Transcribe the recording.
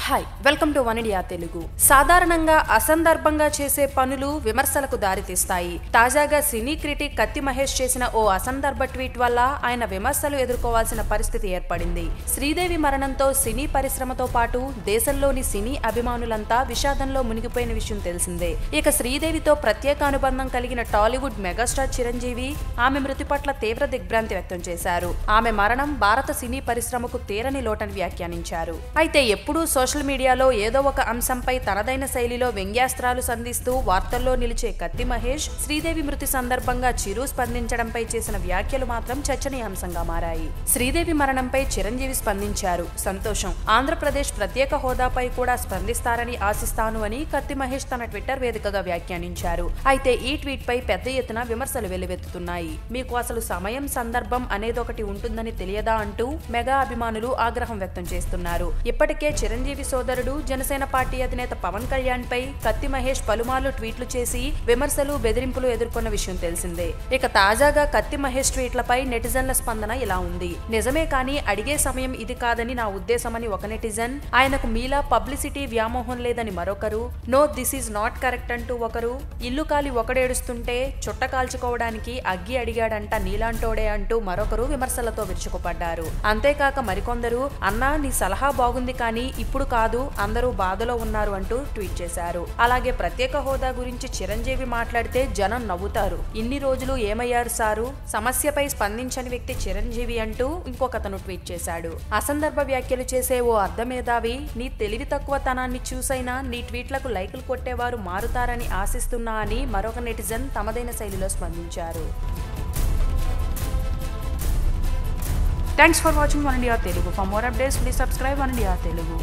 Hi welcome to one India Telugu. సాధారణంగా అసందర్భంగా చేసే పనులు విమర్శలకు దారితీస్తాయి. తాజాగా సినీ క్రిటిక్ కత్తి మహేష్ చేసిన ఓ అసందర్భ ట్వీట్ వల్ల ఆయన విమర్శలు ఎదుర్కోవాల్సిన పరిస్థితి ఏర్పడింది. శ్రీదేవి మరణంతో సినీ పరిశ్రమతో పాటు దేశంలోని సినీ అభిమానులంతా విషాదంలో మునిగిపోయిన విషయం తెలిసిందే. ఇక శ్రీదేవితో ప్రత్యేక అనుబంధం కలిగిన టాలీవుడ్ మెగాస్టార్ చిరంజీవి ఆమె మృతి పట్ల తీవ్ర దిగ్భ్రాంతి వ్యక్తం చేశారు. ఆమె మరణం భారత సినీ పరిశ్రమకు తీరని లోటని వ్యాఖ్యానించారు. అయితే ఎప్పుడూ సోషల్ మీడియాలో ఏదో ఒక అంశంపై తనదైన శైలిలో వ్యంగ్యాస్త్రాలు సంధిస్తూ వార్తల్లో నిలిచే కత్తి మహేష్ శ్రీదేవి మృతి సందర్భంగా చిరు స్పందించడంపై చేసిన వ్యాఖ్యలు మాత్రం చర్చనీయాంశంగా మారాయి. శ్రీదేవి మరణంపై చిరంజీవి స్పందించారు. సంతోషం, ఆంధ్రప్రదేశ్ ప్రత్యేక హోదాపై కూడా స్పందిస్తారని ఆశిస్తాను అని కత్తి మహేష్ తన ట్విట్టర్ వేదికగా వ్యాఖ్యానించారు. అయితే ఈ ట్వీట్ పై పెద్ద ఎత్తున విమర్శలు వెల్లువెత్తుతున్నాయి. మీకు అసలు సమయం సందర్భం అనేదొకటి ఉంటుందని తెలియదా అంటూ మెగా అభిమానులు ఆగ్రహం వ్యక్తం చేస్తున్నారు. ఇప్పటికే చిరంజీవి సోదరుడు జనసేన పార్టీ అధినేత పవన్ కళ్యాణ్ పై కత్తి మహేష్ పలుమార్లు ట్వీట్లు చేసి విమర్శలు బెదిరింపులు ఎదుర్కొన్న విషయం తెలిసిందే. ఇక తాజాగా కత్తి మహేష్ ట్వీట్లపై నెటిజన్ల స్పందన ఇలా ఉంది. నిజమే కానీ అడిగే సమయం ఇది కాదని నా ఉద్దేశమని ఒక నెటిజన్, ఆయనకు మీలా పబ్లిసిటీ వ్యామోహం లేదని మరొకరు, no this is not correct అంటూ ఒకరు, ఇల్లు కాలి ఒకడేడుస్తుంటే చుట్ట కాల్చుకోవడానికి అగ్గి అడిగాడంట నీలాంటోడే అంటూ మరొకరు విమర్శలతో విరుచుకుపడ్డారు. అంతేకాక మరికొందరు, అన్నా నీ సలహా బాగుంది కానీ ఇప్పుడు కాదు, అందరూ బాధలో ఉన్నారు అంటూ ట్వీట్ చేశారు. అలాగే ప్రత్యేక హోదా గురించి చిరంజీవి మాట్లాడితే జనం నవ్వుతారు, ఇన్ని రోజులు ఏమయ్యారు సారు, సమస్యపై స్పందించని వ్యక్తి చిరంజీవి అంటూ ఇంకొకతను ట్వీట్ చేశాడు. అసందర్భ వ్యాఖ్యలు చేసే ఓ అర్ధమేధావి, నీ తెలివి తక్కువతనాన్ని చూసైనా నీ ట్వీట్లకు లైకులు కొట్టేవారు మారుతారని ఆశిస్తున్నా అని మరొక నెటిజన్ తమదైన శైలిలో స్పందించారు. Thanks for watching One India Telugu. For more updates, please subscribe One India Telugu.